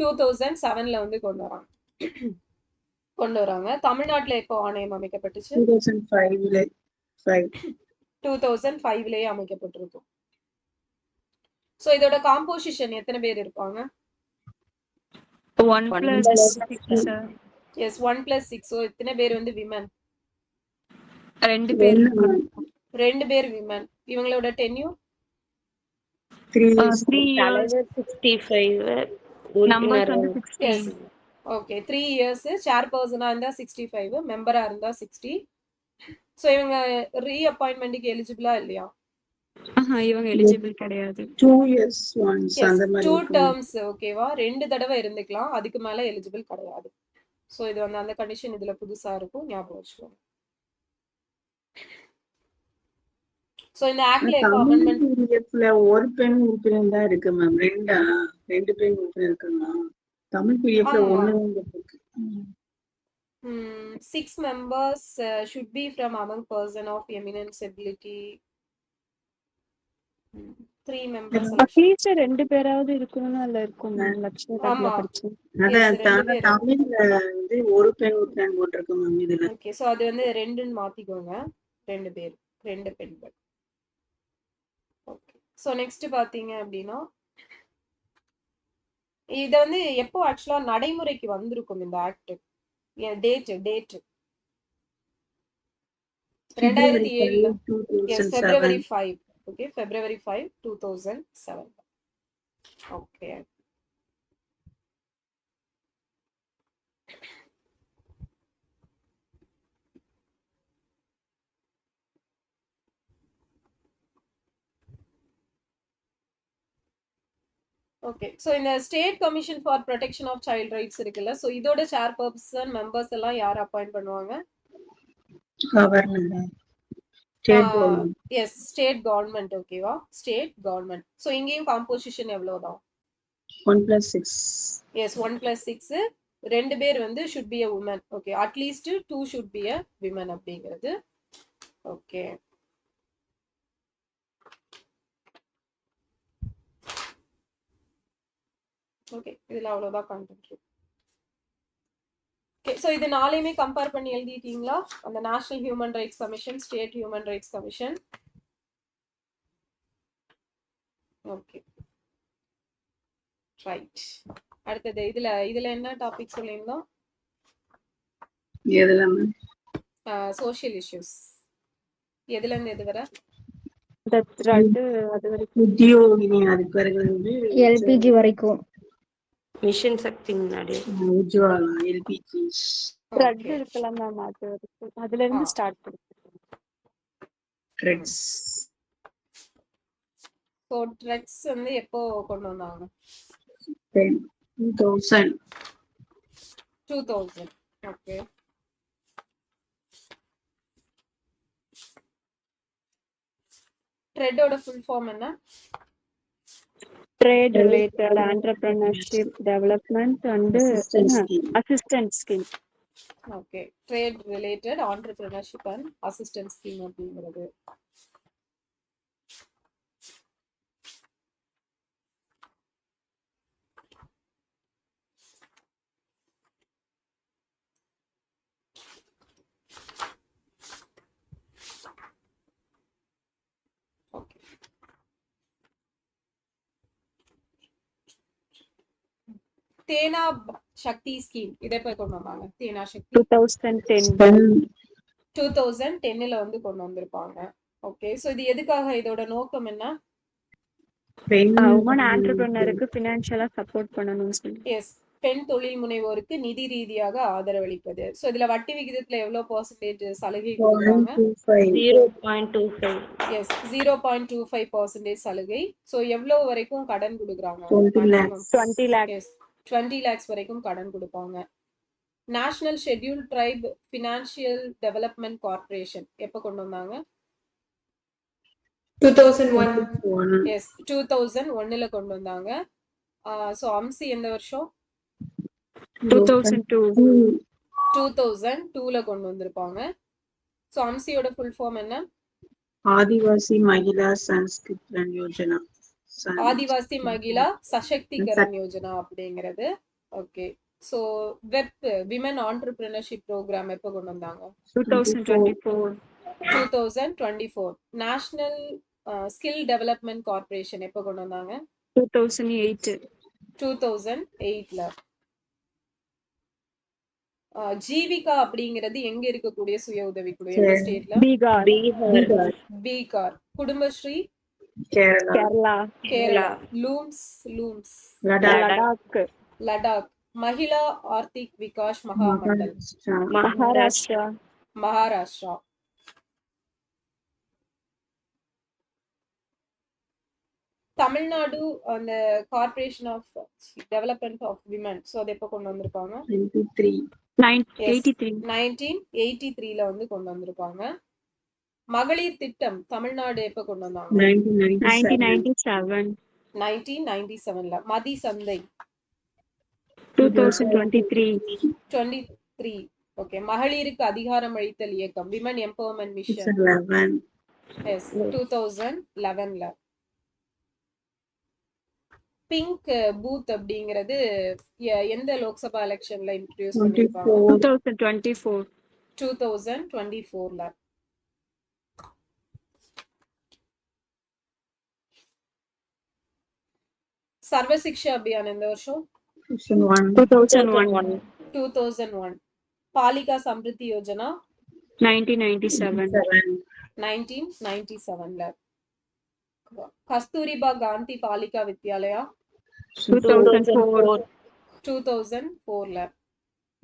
Speaker 1: 2007ல வந்து கொண்டு வராங்க. தமிழ்நாட்டுல எப்போ ஆணையம் அமைக்கப்பட்டுச்சு? 2005லயே அமைக்கப்பட்டிருக்கும். சோ இதோட காம்போசிஷன் எத்தனை பேர் இருப்பாங்க?
Speaker 2: 1+6 sir.
Speaker 1: எஸ் 1+6. சோ எத்தனை பேர் வந்து விமன்?
Speaker 2: 2 பேர்.
Speaker 1: 2 பேர் விமன். இவங்களோட டென்யூர்
Speaker 5: 3
Speaker 2: years.
Speaker 3: 65
Speaker 2: நம்பர்ஸ் வந்து 60.
Speaker 1: Okay 3 years. சேர்பர்சனா இருந்தா 65, மெம்பரா இருந்தா 60. சோ இவங்க ரீஅப்பாயின்ட்மென்ட்க்கு எலிஜிபிளா இல்லையா?
Speaker 2: இவங்க எலிஜிபிள் கிடையாது.
Speaker 5: 2 years once அந்த மாதிரி
Speaker 1: 2 டர்ம்ஸ். ஓகேவா? 2 தடவை இருந்துக்கலாம், அதுக்கு மேல எலிஜிபிள் கிடையாது. சோ இது வந்து அந்த கண்டிஷன் இதுல புதுசா இருக்கும், ஞாபகம் வச்சுக்கோங்க. சோ இந்த ஆக்ட்ல எப்ப அமெண்ட்மென்ட்?
Speaker 5: பிடிஎஃப்ல ஒரு பெண் உறுப்பினர் தான் இருக்கு மேம். 2 பெண் உறுப்பினர் இருக்குங்களா? தமிழ் பிடிஎஃப்ல
Speaker 1: ஆமா.
Speaker 5: 1 இருக்கு.
Speaker 1: 6 members should be from among person of eminent ability. 3 members
Speaker 2: at least 2 பேராவது இருக்கணும்னு அதுல இருக்கும் மேம். லட்சுமி
Speaker 1: ஆமா.
Speaker 2: படிச்சு.
Speaker 5: அதான்
Speaker 1: ரெண்டு பேர்.
Speaker 5: தமிழ்ல வந்து ஒரு பெண் உறுப்பினர் போட்டிருக்கு மேம் இதுல.
Speaker 1: ஓகே சோ அது வந்து 2ன்னு மாத்திக்கோங்க. 2 பேர், 2 பெண்கள். ஓகே சோ நெக்ஸ்ட் பாத்தீங்க அப்படின்னா இத வந்து எப்போ ஆக்சுவலா நடைமுறைக்கு வந்திருக்கும் இந்த ஆக்ட்? டேட் 2007ல. Yes February 5. Okay February 5, 2007. Okay okay so இந்த state commission for protection of child rights இருக்குல்ல, சோ இதோட சேர்பர்சன் மெம்பர்ஸ் எல்லாம் யார் அப்பாயிண்ட் பண்ணுவாங்க?
Speaker 5: Government. State government.
Speaker 1: Yes state government. ஓகேவா? State government. சோ இங்கேயும் காம்போசிஷன் எவ்வளவுதான்?
Speaker 5: 1+6.
Speaker 1: எஸ் 1+6. 2 பேர் வந்து should be a woman. Okay at least 2 should be a women அப்படிங்கிறது. ஓகே ஓகே இதுல அவ்வளவுதான் கண்டென்ட். ஓகே சோ இது நாளையுமே கம்பேர் பண்ணி எழுதிட்டீங்களா? அந்த national human rights commission, state human rights commission. Okay right. அடுத்தது இதுல என்ன டாபிக் சொல்லியிருந்தோம்?
Speaker 5: எதுல மேம்?
Speaker 1: Social issues. எதுல இருந்து எது வரை?
Speaker 2: அது வரைக்கும்
Speaker 5: உத்தியோகினி, அதுக்கு பிறகு வந்து
Speaker 2: எல்பிஜி வரைக்கும்.
Speaker 3: மிஷன் சக்தி முன்னாடி
Speaker 5: உஜ்வாலா, எல்பிஜி.
Speaker 2: Thread
Speaker 1: okay.
Speaker 2: இருக்கலாம் மேம், அது இருக்கு. அதுல இருந்து ஸ்டார்ட் பண்ணுங்க.
Speaker 5: ட்ரெட்ஸ்
Speaker 1: ஸோ ட்ரெக்ஸ் வந்து எப்போ கொண்டு வந்தாங்க?
Speaker 5: 2000
Speaker 1: 2000. ஓகே. ட்ரெட்டோட ஃபுல் ஃபார்ம் என்ன?
Speaker 2: Trade related entrepreneurship development and
Speaker 5: assistance scheme.
Speaker 2: assistance scheme.
Speaker 1: Okay. Trade related entrepreneurship and assistance scheme அப்படிங்கிறது. ஓகே. தேனா சக்தி ஸ்கீம் இதை எப்ப கொண்டு வந்தாங்க? தேனா சக்தி
Speaker 2: 2010.
Speaker 1: 2010ல வந்து கொண்டு வந்திருப்பாங்க. ஓகே. ஸோ இது எதுக்காக, இதோட நோக்கம் என்ன?
Speaker 5: பெண்
Speaker 2: உமன் ஆண்டர்பிரினருக்கு ஃபினான்ஷியலா சப்போர்ட் பண்ணணும்னு சொல்லி.
Speaker 1: எஸ், பெண் தொழில் முனைவோருக்கு நிதி ரீதியாக ஆதரவளிப்பது. ஸோ இதுல வட்டி விகிதத்துல எவ்வளவு பர்சன்டேஜ் சலுகை கொடுக்குறாங்க?
Speaker 3: 0.25.
Speaker 1: எஸ், 0.25% சலுகை. ஸோ எவ்வளவு வரைக்கும் கடன் கொடுக்குறாங்க?
Speaker 5: 20 lakhs.
Speaker 2: 20 lakhs.
Speaker 1: எஸ், 20 lakhs வரைக்கும் கடன் கொடுப்பாங்க. National schedule try financial development corporation எப்ப கொண்டு வந்தாங்க?
Speaker 6: 2001.
Speaker 1: எஸ், 2001ல கொண்டு வந்தாங்க. ஸோ அம்சி எந்த வருஷம்?
Speaker 2: 2002.
Speaker 1: 2002ல கொண்டு வந்திருப்பாங்க. ஸோ அம்சியோட ஃபுல் ஃபார்ம் என்ன?
Speaker 5: ஆதிவாசி மகிழா சன்ஸ்கிருத்ரன் யோஜனா.
Speaker 1: ஆதிவாசி மகிழா சசக்திகரன் யோஜனா அப்படிங்கிறது. ஓகே. ஸோ வெப் விமன் ஆண்டர்பிரினர்ஷிப் ப்ரோக்ராம் எப்போ கொண்டு வந்தாங்க?
Speaker 2: 2024.
Speaker 1: 2024. நேஷனல் ஸ்கில் டெவலப்மெண்ட் கார்பரேஷன் எப்போ கொண்டு வந்தாங்க?
Speaker 2: 2008.
Speaker 1: 2008ல. ஜீவிகா அப்படிங்கிறது எங்க இருக்கக்கூடிய சுய உதவிக்குழு? எந்த ஸ்டேட்ல?
Speaker 2: பீகார்.
Speaker 1: பீகார். குடும்பஸ்ரீ
Speaker 5: கேரளா.
Speaker 1: கேரளா. லூம்ஸ்
Speaker 5: லடாக்.
Speaker 1: லடாக். மகிழா ஆர்த்திக் விகாஸ் மகாமண்டல்
Speaker 2: மகாராஷ்டிரா.
Speaker 1: மகாராஷ்டிரா. தமிழ்நாடு அந்த corporation of development of women, so அதை எப்போ கொண்டு வந்திருப்பாங்க? 1983ல வந்து கொண்டு வந்திருப்பாங்க. மகளிர் திட்டம் தமிழ்நாடு எப்ப கொண்டு வந்தாங்க? 1997ல. மதி சந்தை
Speaker 2: 2023.
Speaker 1: ஓகே. மகளிருக்கு அதிகாரம் அளித்தல் இயக்கம் விமன் எம்பவர்மெண்ட் மிஷன் 2011ல. பிங்க் பூத் அப்படிங்கிறது எந்த லோக்சபா எலெக்ஷன்ல இன்ட்ரோடியூஸ் பண்ணிருப்பாங்க? 2024ல. சர்வ சிக்ஷா அபியான் எந்த வருஷம்? 2001. பாலிகா சம்ருத்தி யோஜனா 1997ல. கஸ்தூரிபா காந்தி பாலிகா வித்யாலயா 2004ல.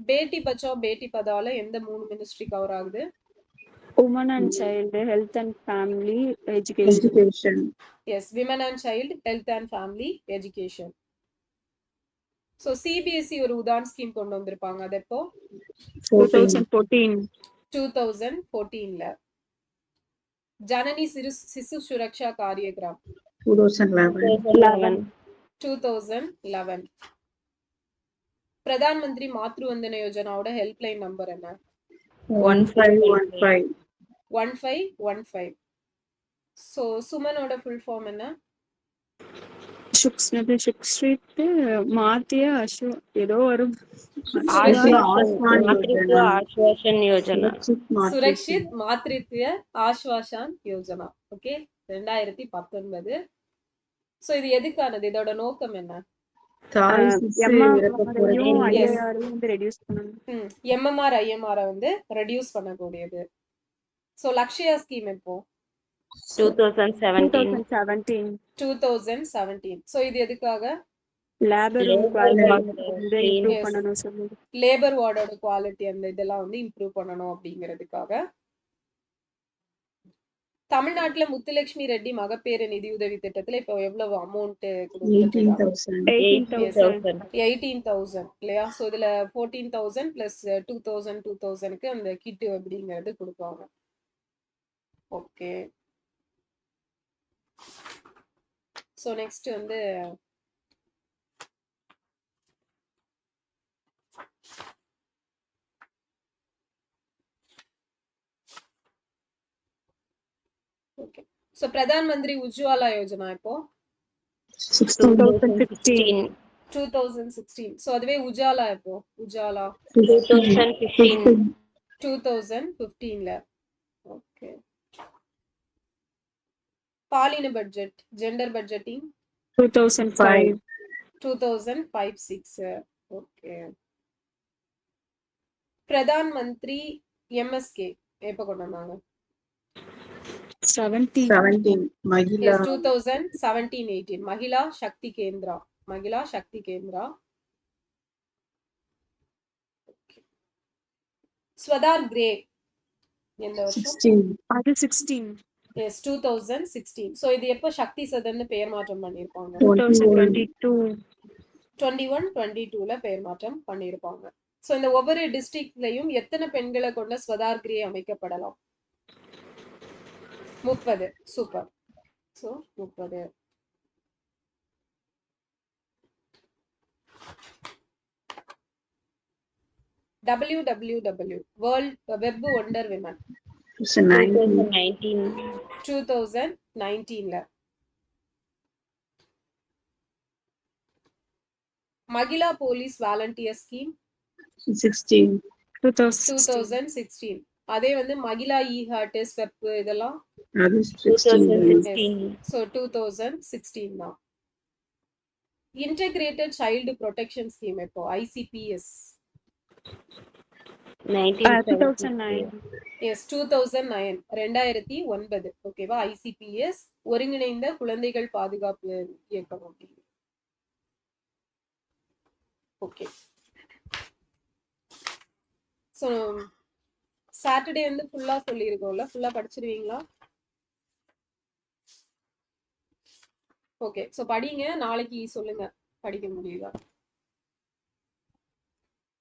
Speaker 1: பேட்டி பச்சாவ் பேட்டி பதால எந்த 3 மினிஸ்ட்ரி கவர் ஆகுது?
Speaker 2: Women and Child, Health and Family Education.
Speaker 1: Yes, Women and Child, Health and Family Education. So CBSE ஒரு உதான் ஸ்கீம் கொண்டு வந்திருப்பாங்க. அது எப்போ? 2014ல. ஜனனி சிசு சுரக்ஷா காரியக்ரம் 2011. பிரதான் மந்திரி மாத்ரு வந்தன யோஜனாவோட ஹெல்ப்லைன் நம்பர் என்ன? 1515. ஸோ சுமனோட ஃபுல் ஃபார்ம் என்ன?
Speaker 2: சுக்ஸ்ரீத் மாத்திய அசோ ஏதோ வரும்.
Speaker 1: சுரக்ஷித் மாத்ருத்வ ஆஸ்வாசன் யோஜனா. ஓகே, 2019. ஸோ இது எதுக்கானது? இதோட நோக்கம் என்ன? எம்எம்ஆர் ஐஎம்ஆர் வந்து ரெடியூஸ் பண்ணக்கூடியது. ஸோ லக்ஷயா ஸ்கீம் எப்போ?
Speaker 3: 2017.
Speaker 1: ஸோ இது எதுக்காக?
Speaker 2: லேபர் ரூம் குவாலிட்டி வந்து இம்ப்ரூவ் பண்ணணும் சொல்லுங்க.
Speaker 1: லேபர் வார்டோட குவாலிட்டி அந்த இதெல்லாம் வந்து இம்ப்ரூவ் பண்ணணும் அப்படிங்கிறதுக்காக. தமிழ்நாட்டுல முத்துலட்சுமி ரெட்டி மகப்பேறு நிதி உதவி திட்டத்துல இப்போ எவ்வளவு அமௌண்ட்
Speaker 5: 18,000.
Speaker 1: 18,000 இல்லையா? சோ இதுல 14,000 பிளஸ் 2,000க்கு அந்த கிட் அப்படிங்கிறது கொடுப்பாங்க. ஓகே, சோ நெக்ஸ்ட் வந்து ஓகே, சோ பிரதான் மந்திரி உஜ்வாலா யோஜனா இப்போ 2016. சோ அதுவே உஜாலா இப்போ உஜாலா 2015ல. ஓகே, பாலின budget gender budgeting
Speaker 2: 2005.
Speaker 1: 2005-6. Okay, Pradhan Mantri MSK எப்ப கொண்டு வந்தாங்க?
Speaker 2: 17.
Speaker 5: மகிழா
Speaker 1: 2017-18 மகிழா சக்தி கேந்திரா. ஸ்வதார் கிரே எந்த வருஷம்?
Speaker 5: 16.
Speaker 2: அது 16.
Speaker 1: எஸ் 2016. சோ இது எப்போ சக்தி சதன்னு பெயர் மாற்றம் பண்ணிருப்பாங்க?
Speaker 2: 2022.
Speaker 1: 21-22ல பெயர் மாற்றம் பண்ணிருப்பாங்க. சோ இந்த ஒவ்வொரு டிஸ்ட்ரிக்ட்லயும் எத்தனை பெண்களை கொண்ட ஸ்வதார் கிரே அமைக்கப்படலாம்? 30. Super. So 30. WWW World Web Wonder Women 2019ல. Mahila police volunteer scheme 2016. அதே வந்து மகிழா ஹார்டஸ் வெப் இதெல்லாம்
Speaker 5: அது 16.
Speaker 1: சோ 2016 தான். இன்டகிரேட்டட் சைல்டு ப்ரொடெக்ஷன் ஸ்கீம் எப்போ? ICPS
Speaker 2: 2009.
Speaker 1: எஸ் 2009 2009. ஓகேவா? ICPS ஒருங்கிணைந்த குழந்தைகள் பாதுகாப்பு இயக்கம். ஓகே, சோ சாட்டர்டே வந்து ஃபுல்லா சொல்லியிருக்கோம்ல, ஃபுல்லா படிச்சிருவீங்களா? ஓகே, சோ படிங்க, நாளைக்கு சொல்லுங்க படிக்க முடியுதா.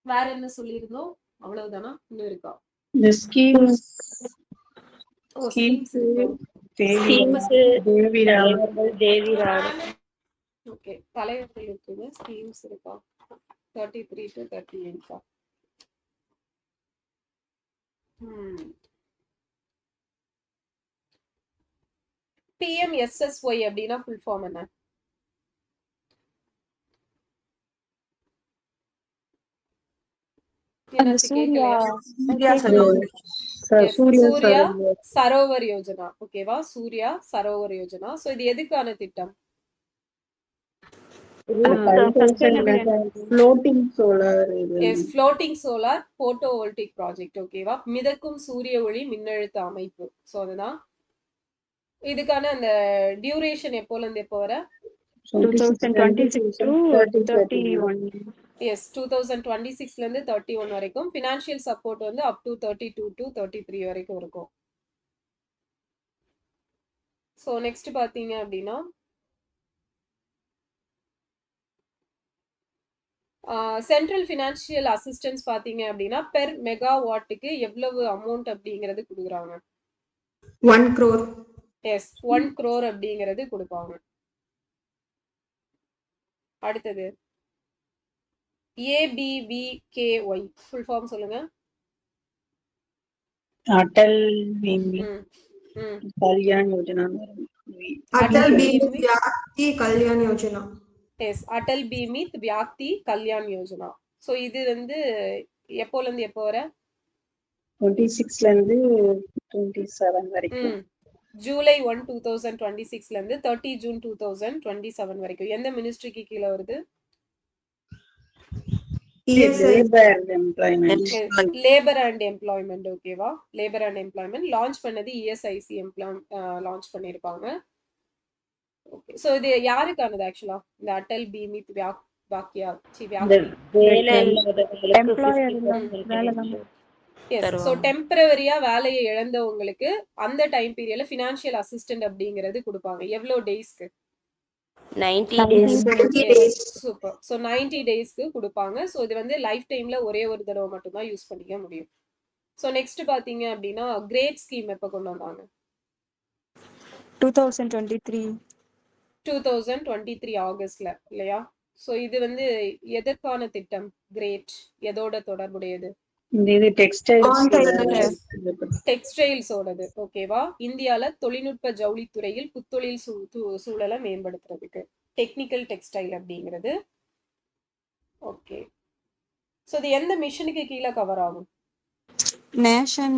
Speaker 1: வேற என்ன சொல்லியிருந்தோம்? அவ்வளவுதானா? இன்னும் இருக்கா?
Speaker 5: இந்த ஸ்கீம்ஸ்
Speaker 1: ஓகே, தலைவர்கள் இருக்குங்க. ஸ்கீம்ஸ் இருக்கா? 33 to 38. PMSSY அப்படின்னா ஃபுல் ஃபார்ம் என்ன? சூர்யா சரோவர் யோஜனா. ஓகேவா? சூர்யா சரோவர் யோஜனா. சோ இது எதுக்கான திட்டம்?
Speaker 5: Floating solar
Speaker 1: floating solar photovoltaic project. ஓகேவா? மிதக்கும் சூரிய ஒளி மின்னழுத்த அமைப்பு. சோ அதுதான் இதுக்கான அந்த டியூரேஷன் எப்போல இருந்து எப்போ வர?
Speaker 2: 2026 to 31.
Speaker 1: எஸ் 2026ல இருந்து 31 வரைக்கும். ஃபினான்ஷியல் சப்போர்ட் வந்து அப் டு 32 to 33 வரைக்கும் இருக்கும். சோ நெக்ஸ்ட் பாத்தீங்க அப்படின்னா சென்ட்ரல் ஃபினான்ஷியல் அசிஸ்டன்ஸ் பாத்தீங்க அப்படின்னா பெர் மெகாவாட்டுக்கு எவ்வளவு அமௌண்ட் அப்படிங்கிறது கொடுக்குறாங்க?
Speaker 6: 1 crore.
Speaker 1: எஸ் 1 crore அப்படிங்கிறது கொடுப்பாங்க. அடுத்தது ABVKY ஃபுல் ஃபார்ம் சொல்லுங்க.
Speaker 5: அடல் பீமி கல்யாண் யோஜனா.
Speaker 6: அடல் பீமித் வியாக்தி கல்யாண் யோஜனா.
Speaker 1: எஸ் அடல் பீமித் வியாக்தி கல்யாண் யோஜனா. சோ இது வந்து எப்போல இருந்து எப்போ வர?
Speaker 5: 26ல இருந்து 27 வரைக்கும்.
Speaker 1: ஜூலை 1, 2026ல இருந்து 30 ஜூன் 2027 வரைக்கும். எந்த மினிஸ்ட்ரிக்கு கீழே வருது? Labour and employment. ஓகேவா? லேபர் அண்ட் எம்ப்ளாய்மெண்ட் லான்ச் பண்ணது ESIC லான்ச் பண்ணிருப்பாங்க. ஓகே, சோ இது யாருக்கானது ஆக்சுவலா? இந்த அடல் பீமித் வாக்கியா
Speaker 3: இந்த
Speaker 1: வியாப்தி.
Speaker 3: வேலை இல்லாதவங்களுக்கு
Speaker 2: எம்ப்ளாயர்
Speaker 3: 50%
Speaker 2: வேலை தான்
Speaker 1: எஸ். ஸோ
Speaker 3: தருவாங்க.
Speaker 1: டெம்பரவரியா வேலையை இழந்தவங்களுக்கு அந்த டைம் பீரியட்ல ஃபினான்ஷியல் அசிஸ்டன்ட் அப்படிங்கிறது கொடுப்பாங்க. எவ்வளோ டேஸ்க்கு?
Speaker 3: 90 days.
Speaker 6: 90 days.
Speaker 1: சூப்பர். ஸோ 90 டேஸ்க்கு கொடுப்பாங்க. ஸோ இது வந்து லைஃப் டைம்ல ஒரே ஒரு தடவை மட்டும்தான் யூஸ் பண்ணிக்க முடியும். ஸோ நெக்ஸ்ட் பாத்தீங்க அப்படின்னா கிரேட் ஸ்கீம் எப்போ கொண்டு வந்தாங்க?
Speaker 2: 2023.
Speaker 1: 2023 ஆகஸ்ட்ல இல்லையா? ஸோ இது வந்து எதற்கான திட்டம்? கிரேட் எதோட தொடர்புடையது?
Speaker 5: இது
Speaker 1: டெக்ஸ்டைல்ஸோடது. ஓகேவா? இந்தியால தொழில்நுட்ப ஜவுளித்துறையில் புத்தொழில் சூழலை மேம்படுத்துறதுக்கு டெக்னிக்கல் டெக்ஸ்டைல் அப்படிங்கிறது. ஓகே. ஸோ இது எந்த மிஷனுக்கு கீழே கவர் ஆகும்?
Speaker 2: Nation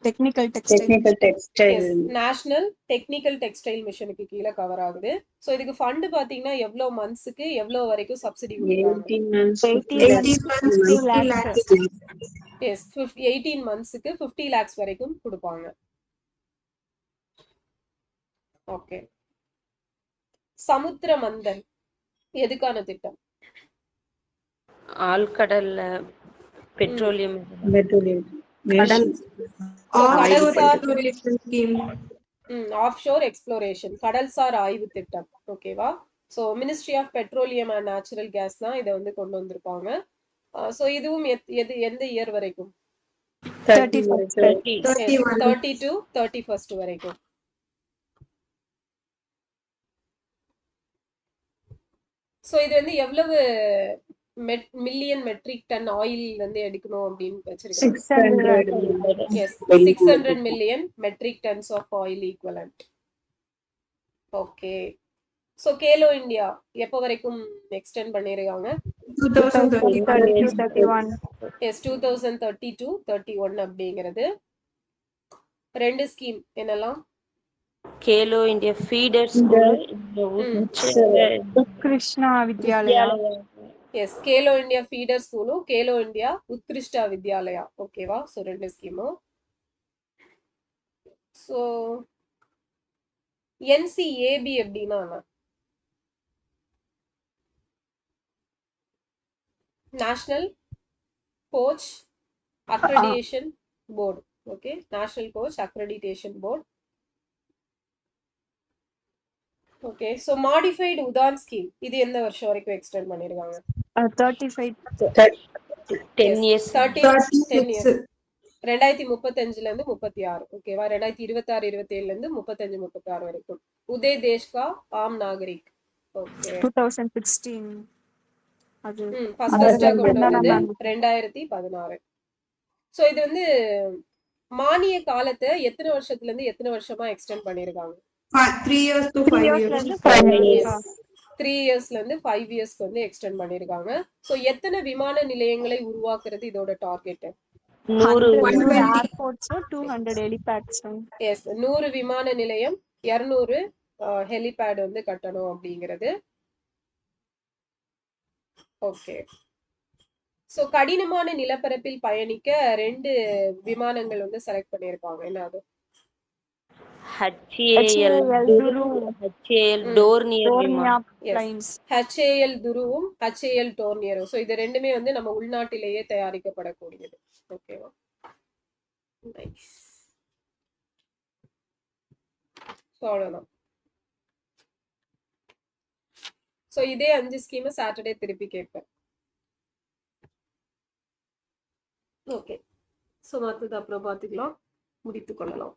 Speaker 2: technical textile
Speaker 1: national technical textile மிஷனுக்கு கீழே கவர் ஆகுது. ஸோ இதுக்கு ஃபண்ட் பாத்தீங்கன்னா எவ்வளவு மந்த்ஸ்க்கு எவ்வளவு வரைக்கும் சப்சிடி கொடுக்குறாங்க?
Speaker 6: 18 lakhs.
Speaker 1: எஸ், 18 மந்த்ஸ்க்கு 50 lakhs வரைக்கும் கொடுப்பாங்க. ஓகே. சமுத்திர மந்தன் எதுக்கான திட்டம்?
Speaker 3: ஆழ்கடல்ல பெட்ரோலியம்
Speaker 1: ஆஃப்ஷோர் எக்ஸ்ப்ளோரேஷன் கடல்சார் ஆய்வு திட்டம். ஓகேவா? So ministry of petroleum and natural gas தான் இதை வந்து கொண்டு வந்திருப்பாங்க. ஸோ இதுவும் எந்த இயர் வரைக்கும்?
Speaker 2: 30
Speaker 1: 30 to 31 வரைக்கும். ஸோ இது வந்து எவ்வளவு மில்லியன் மெட்ரிக் டன் ஆயில் வந்து எடுக்கணும் அப்படின்னு வச்சிருக்காங்க? 600 million metric tons of oil equivalent. Okay. So Khelo India எப்போ வரைக்கும் எக்ஸ்டெண்ட் பண்ணிருக்காங்க?
Speaker 2: 2031.
Speaker 1: எஸ், 2030-31 அப்படிங்கிறது. ரெண்டு ஸ்கீம் என்னெல்லாம்?
Speaker 3: Khelo India feeder school,
Speaker 2: Krishna Vidyalaya.
Speaker 1: Yes, Khelo India feeder ஸ்கூலும் கேலோ இந்தியா உத்கிருஷ்டா வித்யாலயா. ஓகேவா? ஸோ ரெண்டு ஸ்கீமும். ஸோ என்சிஏபி அப்படின்னா national coach accreditation board. Okay, national coach accreditation board. Okay. So modified Udan scheme இது எந்த வருஷம் வரைக்கும் எக்ஸ்டெண்ட் பண்ணிருக்காங்க?
Speaker 2: 35.
Speaker 3: 10 years.
Speaker 1: 10 years. 2035ல இருந்து 36. ஓகேவா? 2026-27ல இருந்து 35-36 வரைக்கும். உதய் தேஷ்கா ஆம் நாகரிக். ஓகே.
Speaker 2: 2016. அது
Speaker 1: ஃபர்ஸ்ட் கொண்டு வந்தது 2016. ஸோ இது வந்து மானிய காலத்தை எத்தனை வருஷத்துல இருந்து எத்தனை வருஷமா எக்ஸ்டெண்ட் பண்ணிருக்காங்க?
Speaker 6: 3 years to 5 years.
Speaker 1: 3 yearsல இருந்து 5 yearsக்கு வந்து எக்ஸ்டெண்ட் பண்ணிருக்காங்க. ஸோ எத்தனை விமான நிலையங்களை உருவாக்குறது இதோட டார்கெட்?
Speaker 2: 100 airports, 200 helipads.
Speaker 1: எஸ், 100 விமான நிலையம், 200 ஹெலிபேட் வந்து கட்டணும் அப்படிங்கிறது. ஓகே. ஸோ கடினமான நிலப்பரப்பில் பயணிக்க 2 விமானங்கள் வந்து செலக்ட் பண்ணியிருக்காங்க. என்ன அது?
Speaker 3: HAL டோர்னியர் விமானம்.
Speaker 1: HAL துருவும் HAL டோர்னியரும். ஸோ இது ரெண்டுமே வந்து நம்ம உள்நாட்டிலேயே தயாரிக்கப்படக்கூடியது. ஓகேவா? நைஸ். ஸோ அவ்வளோதான். ஸோ இதே 5 ஸ்கீம் சாட்டர்டே திருப்பி கேட்பேன். ஓகே. ஸோ மற்றது அப்புறம் பார்த்துக்கலாம், முடித்து கொள்ளலாம்.